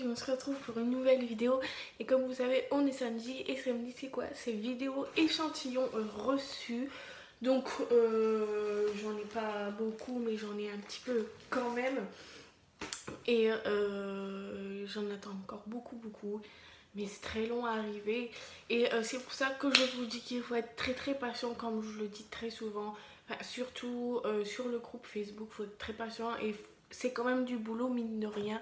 on se retrouve pour une nouvelle vidéo. Et comme vous savez, on est samedi. Et samedi, c'est quoi? C'est vidéo échantillon reçu. Donc, j'en ai pas beaucoup, mais j'en ai un petit peu quand même. Et j'en attends encore beaucoup. Mais c'est très long à arriver. Et c'est pour ça que je vous dis qu'il faut être très patient, comme je le dis très souvent. Enfin, surtout sur le groupe Facebook, il faut être très patient. Et c'est quand même du boulot, mine de rien.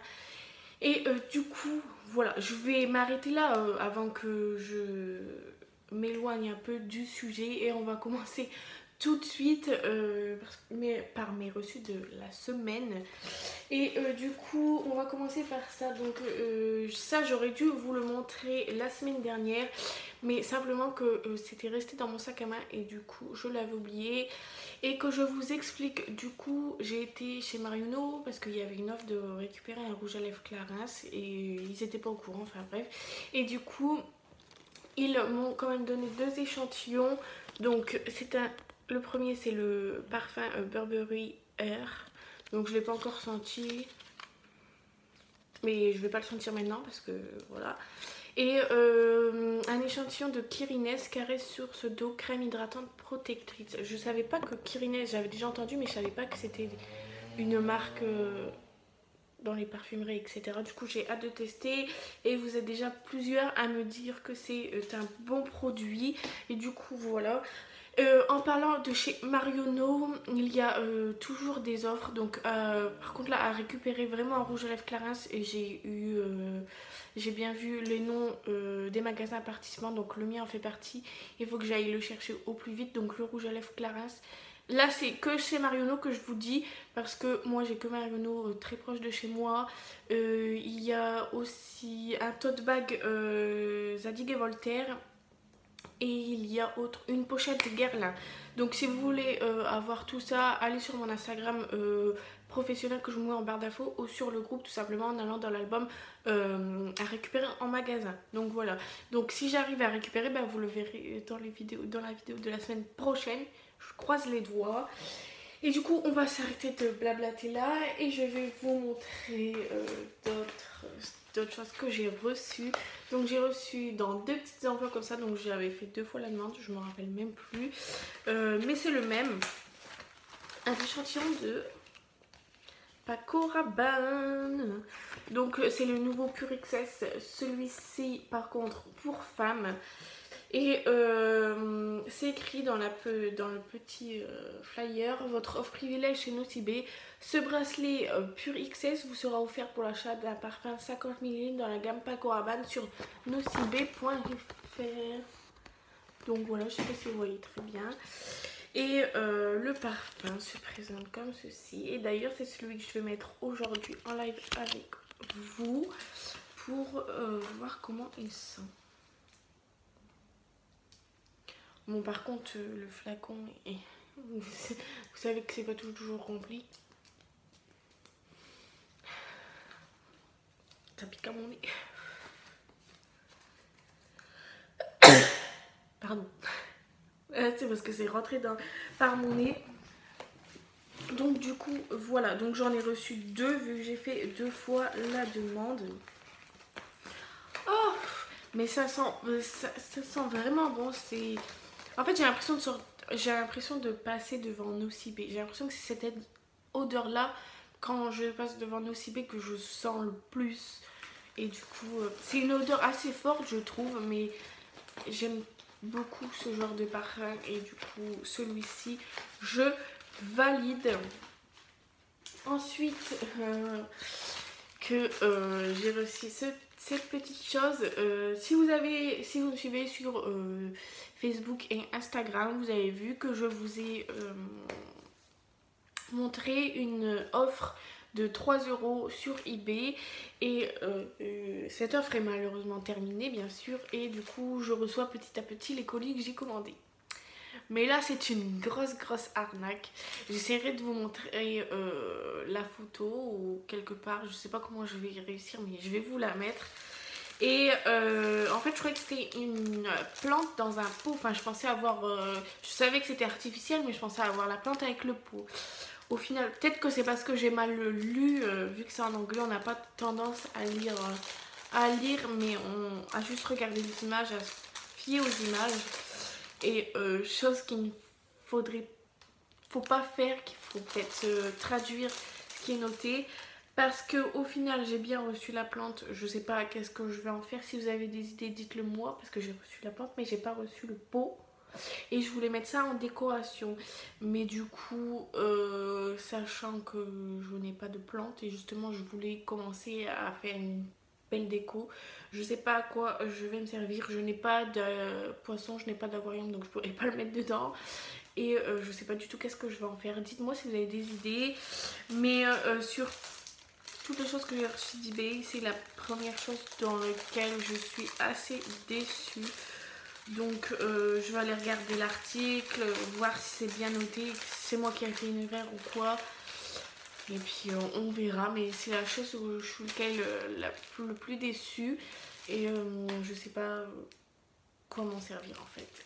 Et du coup, voilà, je vais m'arrêter là avant que je m'éloigne un peu du sujet. Et on va commencer tout de suite par mes reçus de la semaine. Et du coup, on va commencer par ça. Donc ça, j'aurais dû vous le montrer la semaine dernière. Mais simplement que c'était resté dans mon sac à main et du coup, je l'avais oublié. Et que je vous explique, du coup, j'ai été chez Marionneau parce qu'il y avait une offre de récupérer un rouge à lèvres Clarins. Et ils n'étaient pas au courant, enfin bref. Et du coup, ils m'ont quand même donné 2 échantillons. Donc le premier, c'est le parfum Burberry Air. Donc je ne l'ai pas encore senti. Mais je ne vais pas le sentir maintenant parce que voilà. Et un échantillon de Kirines Caresse sur ce dos crème hydratante protectrice. Je ne savais pas que Kirines, j'avais déjà entendu, mais je ne savais pas que c'était une marque dans les parfumeries, etc. Du coup, j'ai hâte de tester. Et vous êtes déjà plusieurs à me dire que c'est un bon produit. Et du coup, voilà. En parlant de chez Marionneau, il y a toujours des offres. Donc, par contre, là, à récupérer vraiment un rouge à lèvres Clarins, et j'ai bien vu les noms des magasins participants. Donc, le mien en fait partie. Il faut que j'aille le chercher au plus vite. Donc, le rouge à lèvres Clarins. Là, c'est que chez Marionneau que je vous dis, parce que moi, j'ai que Marionneau très proche de chez moi. Il y a aussi un tote bag Zadig et Voltaire. Et il y a une pochette Guerlain. Donc si vous voulez avoir tout ça, allez sur mon Instagram professionnel que je vous mets en barre d'infos ou sur le groupe tout simplement en allant dans l'album à récupérer en magasin. Donc voilà. Donc si j'arrive à récupérer, ben, vous le verrez dans la vidéo de la semaine prochaine. Je croise les doigts. Et du coup, on va s'arrêter de blablater là et je vais vous montrer d'autres choses que j'ai reçues. Donc j'ai reçu dans 2 petites enveloppes comme ça, donc j'avais fait 2 fois la demande, je me rappelle même plus. Mais c'est le même. Un échantillon de Paco Rabanne. Donc c'est le nouveau Pure XS, celui-ci par contre pour femmes. Et c'est écrit dans le petit flyer, votre offre privilège chez Nocibé. Ce bracelet Pure XS vous sera offert pour l'achat d'un parfum 50 ml dans la gamme Paco Rabanne sur nocibé.fr. Donc voilà, je sais pas si vous voyez très bien. Et le parfum se présente comme ceci. Et d'ailleurs, c'est celui que je vais mettre aujourd'hui en live avec vous pour voir comment il sent. Bon, par contre, le flacon est... Vous savez que c'est pas toujours rempli. Ça pique à mon nez. Pardon. C'est parce que c'est rentré par mon nez. Donc du coup, voilà. Donc j'en ai reçu 2 vu que j'ai fait 2 fois la demande. Oh, mais ça sent vraiment bon. C'est... En fait, j'ai l'impression de passer devant Nocibé. J'ai l'impression que c'est cette odeur-là, quand je passe devant Nocibé, que je sens le plus. Et du coup, c'est une odeur assez forte, je trouve, mais j'aime beaucoup ce genre de parfum. Et du coup, celui-ci, je valide. Ensuite, j'ai reçu cette petite chose. Si vous me suivez sur Facebook et Instagram, vous avez vu que je vous ai montré une offre de 3 € sur eBay. Et cette offre est malheureusement terminée, bien sûr. Et du coup, je reçois petit à petit les colis que j'ai commandés. Mais là, c'est une grosse arnaque. J'essaierai de vous montrer la photo ou quelque part. Je sais pas comment je vais y réussir, mais je vais vous la mettre. Et en fait, je croyais que c'était une plante dans un pot. Enfin, je pensais avoir... je savais que c'était artificiel, mais je pensais avoir la plante avec le pot. au final, peut-être que c'est parce que j'ai mal lu, vu que c'est en anglais, on n'a pas tendance à lire, mais à juste regarder les images, à se fier aux images. Et chose qu'il ne faut pas faire, qu'il faut peut-être traduire ce qui est noté. Parce que au final, j'ai bien reçu la plante. Je sais pas qu'est-ce que je vais en faire. Si vous avez des idées, dites-le moi. Parce que j'ai reçu la plante, mais j'ai pas reçu le pot. Et je voulais mettre ça en décoration. Mais du coup, sachant que je n'ai pas de plante, et justement, je voulais commencer à faire une belle déco. Je sais pas à quoi je vais me servir. Je n'ai pas de poisson, je n'ai pas d'aquarium, donc je pourrais pas le mettre dedans. Et je sais pas du tout qu'est-ce que je vais en faire. Dites-moi si vous avez des idées. Mais sur toutes les choses que j'ai reçues d'eBay, c'est la première chose dans laquelle je suis assez déçue. Donc je vais aller regarder l'article, voir si c'est bien noté, si c'est moi qui ai fait une erreur ou quoi. Et puis on verra, mais c'est la chose où je suis le plus déçue. Et je sais pas comment servir en fait.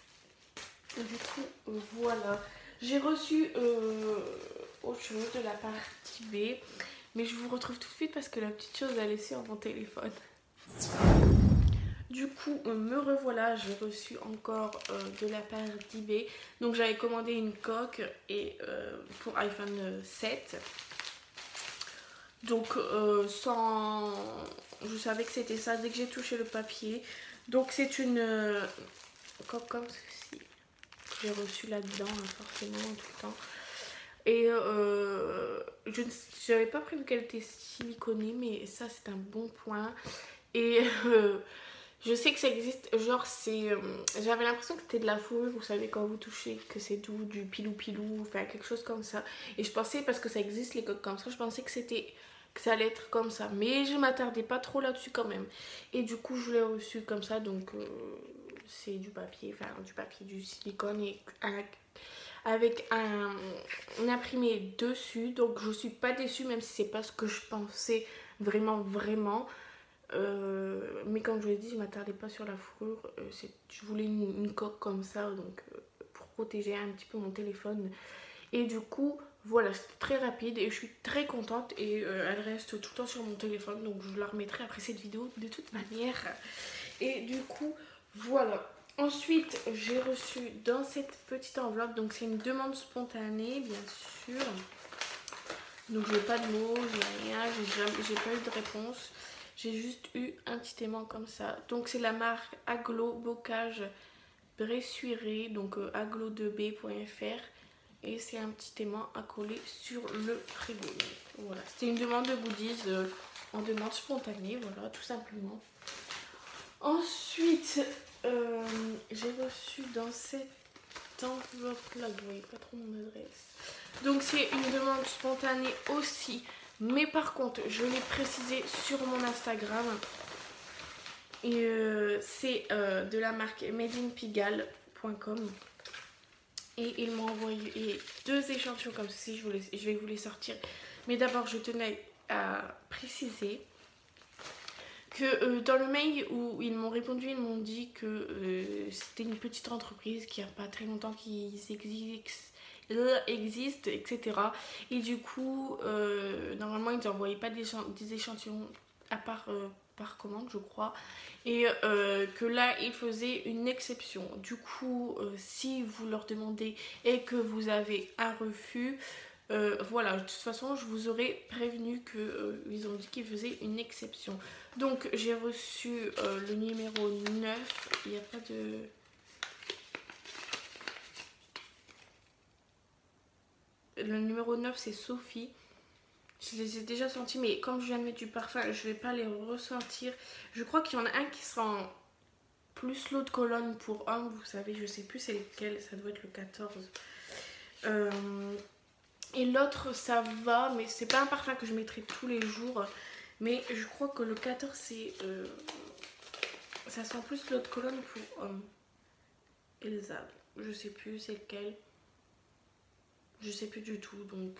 Et du coup voilà. J'ai reçu autre chose de la partie B. Mais je vous retrouve tout de suite parce que la petite chose a laissé sur mon téléphone. Du coup, me revoilà, j'ai reçu encore de la part d'eBay. Donc j'avais commandé une coque et, pour iPhone 7. Donc je savais que c'était ça dès que j'ai touché le papier. Donc c'est une coque comme ceci. J'ai reçu là-dedans, forcément, tout le temps. Et je n'avais pas prévu qu'elle était siliconée, mais ça c'est un bon point. Et je sais que ça existe, genre j'avais l'impression que c'était de la fourrure, vous savez quand vous touchez que c'est doux, du pilou pilou, enfin quelque chose comme ça. Et je pensais, parce que ça existe les coques comme ça, je pensais que ça allait être comme ça. Mais je m'attardais pas trop là-dessus quand même. Et du coup je l'ai reçu comme ça, donc c'est du papier, du silicone et avec un imprimé dessus. Donc je suis pas déçue, même si c'est pas ce que je pensais vraiment. Mais comme je vous l'ai dit, je m'attardais pas sur la fourrure. Je voulais une coque comme ça, donc pour protéger un petit peu mon téléphone. Et du coup, voilà, c'est très rapide et je suis très contente. Et elle reste tout le temps sur mon téléphone, donc je la remettrai après cette vidéo de toute manière. Et du coup, voilà. Ensuite, j'ai reçu dans cette petite enveloppe, donc c'est une demande spontanée, bien sûr. Donc j'ai pas de mots, j'ai rien, j'ai pas eu de réponse. J'ai juste eu un petit aimant comme ça. Donc c'est la marque Aglo Bocage Bressuiré, donc aglo2b.fr. Et c'est un petit aimant à coller sur le frigo. Voilà, c'était une demande de goodies en demande spontanée, voilà, tout simplement. Ensuite, j'ai reçu dans cette enveloppe là, vous voyez pas trop mon adresse. Donc c'est une demande spontanée aussi. Mais par contre, je l'ai précisé sur mon Instagram. Et c'est de la marque madeinpigalle.com. Et ils m'ont envoyé 2 échantillons comme ceci. Je vais vous les sortir. Mais d'abord, je tenais à préciser que dans le mail où ils m'ont répondu, ils m'ont dit que c'était une petite entreprise qui a pas très longtemps qu'ils existent, etc. Et du coup, normalement, ils n'envoyaient pas des échantillons à part par commande, je crois. Et que là, ils faisaient une exception. Du coup, si vous leur demandez et que vous avez un refus, voilà, de toute façon, je vous aurais prévenu qu'ils ont dit qu'ils faisaient une exception. Donc, j'ai reçu le numéro 9. Il n'y a pas de... Le numéro 9, c'est Sophie. Je les ai déjà sentis, mais comme je viens de mettre du parfum, je ne vais pas les ressentir. Je crois qu'il y en a un qui sent plus l'eau de Cologne pour homme. Vous savez, je sais plus c'est lequel. Ça doit être le 14. Et l'autre, ça va, mais c'est pas un parfum que je mettrai tous les jours. Mais je crois que le 14, c'est... ça sent plus l'eau de Cologne pour homme. Elsa. Je sais plus c'est lequel. Je sais plus du tout, donc...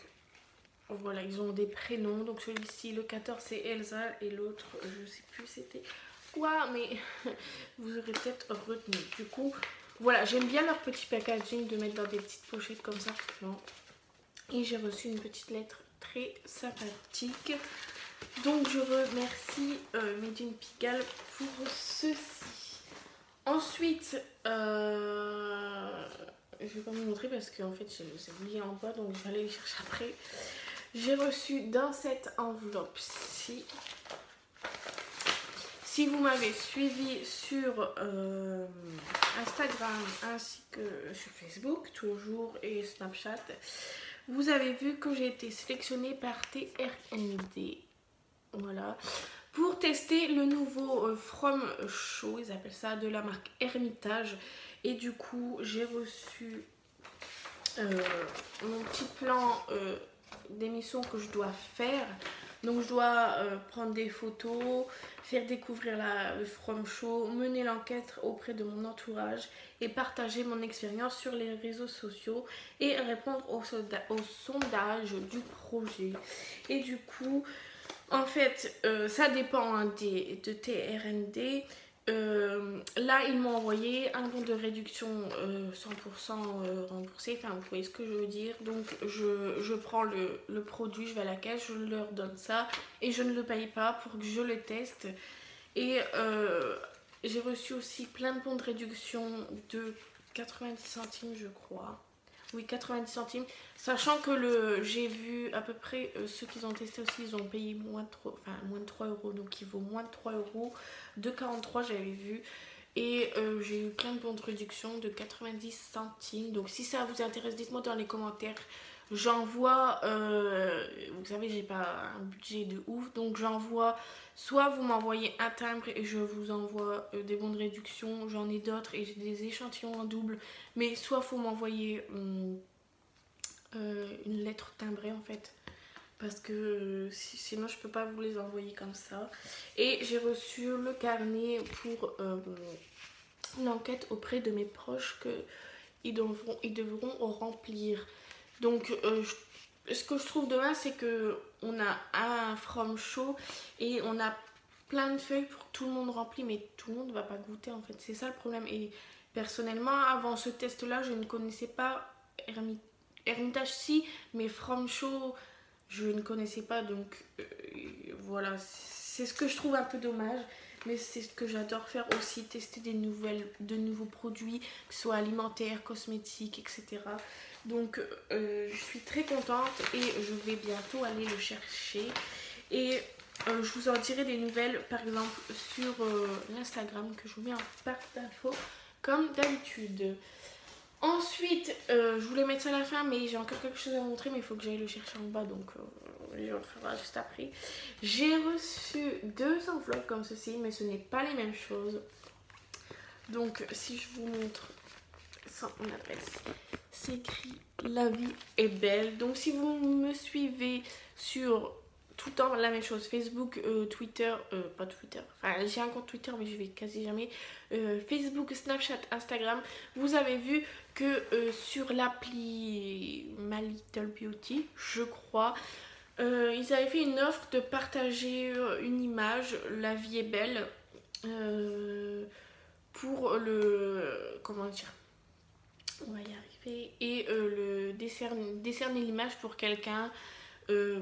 Voilà, ils ont des prénoms. Donc celui-ci, le 14, c'est Elsa. Et l'autre, je sais plus c'était quoi, mais vous aurez peut-être retenu. Du coup, voilà, j'aime bien leur petit packaging de mettre dans des petites pochettes comme ça. Non. Et j'ai reçu une petite lettre très sympathique. Donc je remercie Made in Pigalle pour ceci. Ensuite, je vais pas vous montrer parce qu'en fait j'ai oublié en bas, donc je vais aller les chercher après. J'ai reçu dans cette enveloppe-ci, si vous m'avez suivi sur Instagram ainsi que sur Facebook toujours et Snapchat, vous avez vu que j'ai été sélectionnée par TRND. Voilà. Pour tester le nouveau From Show, ils appellent ça, de la marque Hermitage. Et du coup, j'ai reçu mon petit plan d'émission que je dois faire. Donc je dois prendre des photos, faire découvrir le From Show, mener l'enquête auprès de mon entourage et partager mon expérience sur les réseaux sociaux et répondre au sondage du projet. Et du coup, en fait, ça dépend hein, de TRND. Là, ils m'ont envoyé un bon de réduction 100% remboursé. Enfin, vous voyez ce que je veux dire. Donc, je prends le produit, je vais à la caisse, je leur donne ça et je ne le paye pas pour que je le teste. Et j'ai reçu aussi plein de bons de réduction de 90 centimes, je crois. Oui, 90 centimes. Sachant que j'ai vu à peu près ceux qui ont testé aussi, ils ont payé moins de 3 euros. Donc il vaut moins de 3 euros. 2,43 j'avais vu. Et j'ai eu plein de bons de réduction de 90 centimes. Donc si ça vous intéresse, dites-moi dans les commentaires. J'envoie, vous savez, j'ai pas un budget de ouf. Donc j'envoie, soit vous m'envoyez un timbre et je vous envoie des bons de réduction. J'en ai d'autres et j'ai des échantillons en double. Mais soit vous m'envoyez une lettre timbrée en fait. Parce que sinon je peux pas vous les envoyer comme ça. Et j'ai reçu le carnet pour l'enquête auprès de mes proches qu'ils devront remplir. Donc ce que je trouve dommage, c'est que on a un From Show et on a plein de feuilles pour que tout le monde remplit, mais tout le monde ne va pas goûter en fait. C'est ça le problème. Et personnellement, avant ce test là, je ne connaissais pas Hermitage si, mais From Show je ne connaissais pas, donc voilà, c'est ce que je trouve un peu dommage, mais c'est ce que j'adore faire aussi, tester de nouveaux produits, que ce soit alimentaires, cosmétiques, etc. Donc je suis très contente et je vais bientôt aller le chercher. Et je vous en dirai des nouvelles, par exemple sur l'Instagram que je vous mets en barre d'infos comme d'habitude. Ensuite, je voulais mettre ça à la fin, mais j'ai encore quelque chose à vous montrer, mais il faut que j'aille le chercher en bas, donc je le ferai juste après. J'ai reçu 2 enveloppes comme ceci, mais ce n'est pas les mêmes choses. Donc, si je vous montre sans mon adresse, c'est écrit La vie est belle. Donc, si vous me suivez sur tout le temps la même chose, Facebook, Twitter, pas Twitter, enfin j'ai un compte Twitter mais je vais quasi jamais, Facebook, Snapchat, Instagram, vous avez vu que sur l'appli My Little Beauty, je crois, ils avaient fait une offre de partager une image, La vie est belle, pour comment dire, on va y arriver, et le décerner l'image pour quelqu'un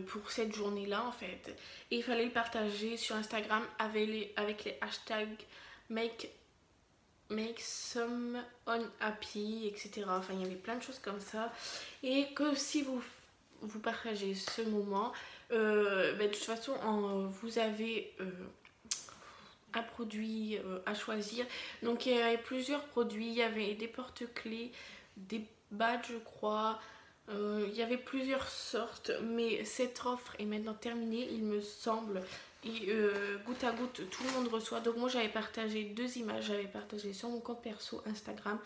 pour cette journée-là en fait. Et il fallait le partager sur Instagram avec les hashtags make someone happy, etc. Enfin, il y avait plein de choses comme ça. Et que si vous partagez ce moment, de toute façon, vous avez un produit à choisir. Donc, il y avait plusieurs produits. Il y avait des porte-clés, des badges, je crois. Il y avait plusieurs sortes, mais cette offre est maintenant terminée, il me semble. Et goutte à goutte, tout le monde reçoit. Donc moi, j'avais partagé 2 images. J'avais partagé sur mon compte perso Instagram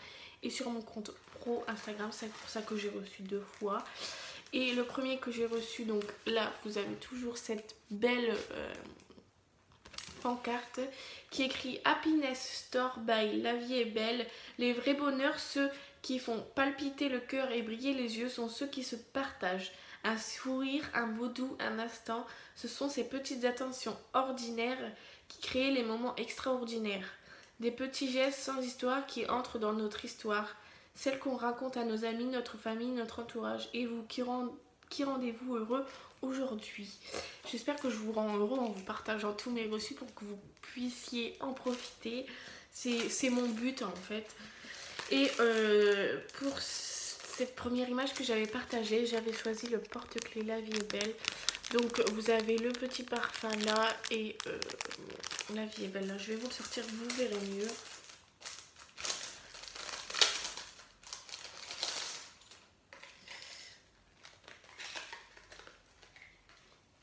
et sur mon compte pro Instagram. C'est pour ça que j'ai reçu 2 fois. Et le premier que j'ai reçu, donc là, vous avez toujours cette belle pancarte qui écrit Happiness Store by La vie est belle. Les vrais bonheurs, ceux qui font palpiter le cœur et briller les yeux, sont ceux qui se partagent. Un sourire, un mot doux, un instant, ce sont ces petites attentions ordinaires qui créent les moments extraordinaires. Des petits gestes sans histoire qui entrent dans notre histoire, celles qu'on raconte à nos amis, notre famille, notre entourage, et vous qui qui rendez-vous heureux aujourd'hui. J'espère que je vous rends heureux en vous partageant tous mes reçus pour que vous puissiez en profiter. C'est mon but en fait. Et pour cette première image que j'avais partagée, j'avais choisi le porte-clés La Vie est Belle. Donc vous avez le petit parfum là et La Vie est Belle là. Je vais vous le sortir, vous verrez mieux.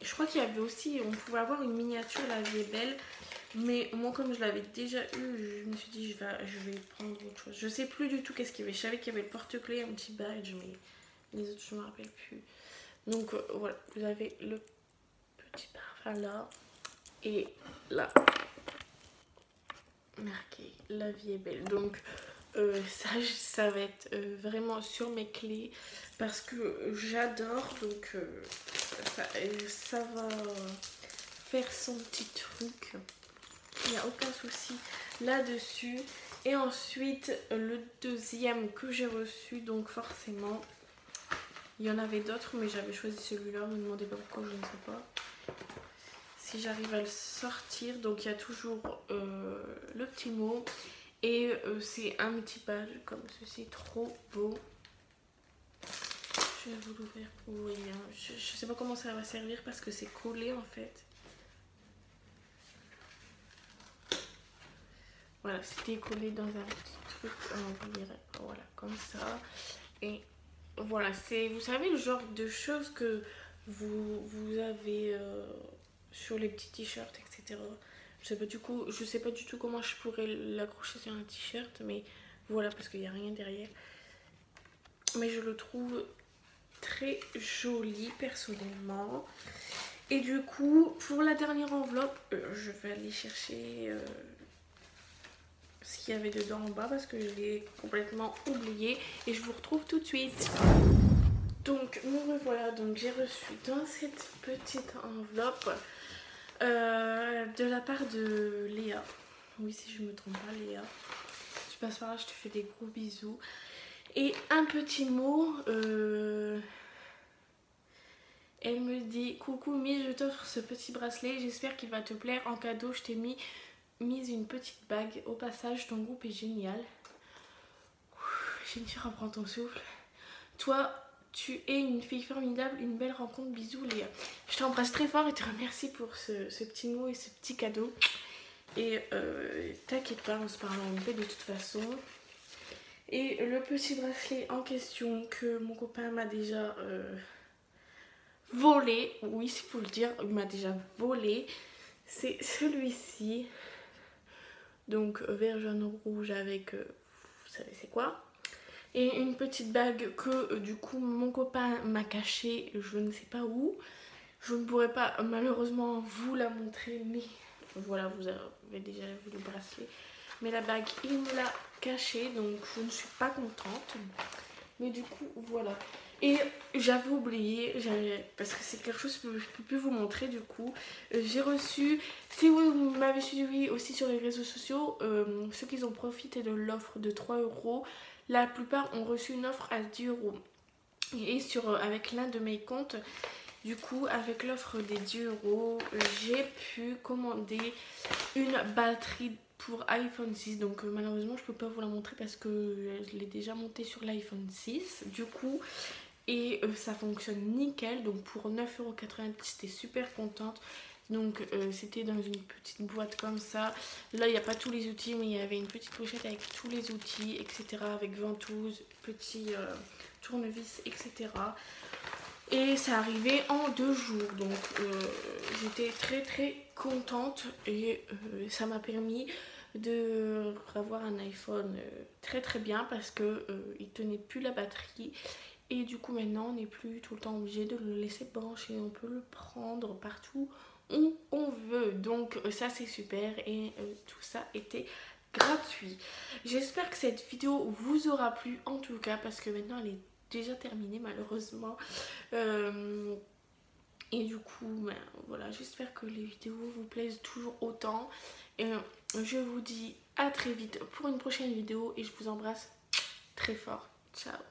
Je crois qu'il y avait aussi, on pouvait avoir une miniature La Vie est Belle. Mais moi comme je l'avais déjà eu, je me suis dit je vais prendre autre chose. Je sais plus du tout qu'est-ce qu'il y avait. Je savais qu'il y avait le porte-clés, un petit badge, mais les autres je ne me rappelle plus. Donc voilà, vous avez le petit parfum là. Et là, marqué La Vie est Belle. Donc ça va être vraiment sur mes clés parce que j'adore. Donc ça va faire son petit truc. Il n'y a aucun souci là-dessus. Et ensuite, le deuxième que j'ai reçu, donc forcément, il y en avait d'autres, mais j'avais choisi celui-là. Ne me demandez pas pourquoi, je ne sais pas. Si j'arrive à le sortir, donc il y a toujours le petit mot. Et c'est un petit badge comme ceci, trop beau. Je vais vous l'ouvrir pour vous voyez. Je ne sais pas comment ça va servir parce que c'est collé en fait. Voilà, c'était collé dans un petit truc, on dirait, voilà, comme ça. Et voilà, c'est, vous savez, le genre de choses que vous avez sur les petits t-shirts, etc. Je sais pas du tout comment je pourrais l'accrocher sur un t-shirt, mais voilà, parce qu'il n'y a rien derrière. Mais je le trouve très joli, personnellement. Et du coup, pour la dernière enveloppe, je vais aller chercher... ce qu'il y avait dedans en bas parce que je l'ai complètement oublié et je vous retrouve tout de suite. Donc me revoilà, donc j'ai reçu dans cette petite enveloppe de la part de Léa. Oui, si je me trompe pas, Léa. Tu passes par là, je te fais des gros bisous. Et un petit mot, elle me dit: coucou Miss, je t'offre ce petit bracelet, j'espère qu'il va te plaire. En cadeau, je t'ai mise une petite bague. Au passage, ton groupe est génial. Jennifer, reprends ton souffle. Toi, tu es une fille formidable, une belle rencontre. Bisous Léa. Je t'embrasse très fort et te remercie pour ce petit mot et ce petit cadeau. Et t'inquiète pas, on se parle en anglais de toute façon. Et le petit bracelet en question que mon copain m'a déjà volé. Oui, s'il faut le dire, il m'a déjà volé. C'est celui-ci. Donc vert, jaune, rouge avec, vous savez c'est quoi. Et une petite bague que du coup mon copain m'a cachée, je ne sais pas où. Je ne pourrais pas malheureusement vous la montrer, mais voilà, vous avez déjà vu le bracelet. Mais la bague, il me l'a cachée, donc je ne suis pas contente. Mais du coup, voilà. Et j'avais oublié, parce que c'est quelque chose que je ne peux plus vous montrer du coup. J'ai reçu, si vous m'avez suivi aussi sur les réseaux sociaux, ceux qui ont profité de l'offre de 3 €, la plupart ont reçu une offre à 10 €. Et avec l'un de mes comptes, du coup, avec l'offre des 10 €, j'ai pu commander une batterie pour iPhone 6. Donc malheureusement, je peux pas vous la montrer parce que je l'ai déjà montée sur l'iPhone 6. Du coup, et ça fonctionne nickel. Donc pour 9,90 €, j'étais super contente. Donc c'était dans une petite boîte comme ça. Là, il n'y a pas tous les outils, mais il y avait une petite pochette avec tous les outils, etc. Avec ventouse, petit tournevis, etc. Et ça arrivait en 2 jours. Donc j'étais très très contente. Et ça m'a permis de avoir un iPhone très très bien parce que il tenait plus la batterie. Et du coup maintenant on n'est plus tout le temps obligé de le laisser brancher. On peut le prendre partout où on veut. Donc ça c'est super. Et tout ça était gratuit. J'espère que cette vidéo vous aura plu en tout cas, parce que maintenant elle est déjà terminée malheureusement. Et du coup ben, voilà, j'espère que les vidéos vous plaisent toujours autant. Et je vous dis à très vite pour une prochaine vidéo et je vous embrasse très fort. Ciao.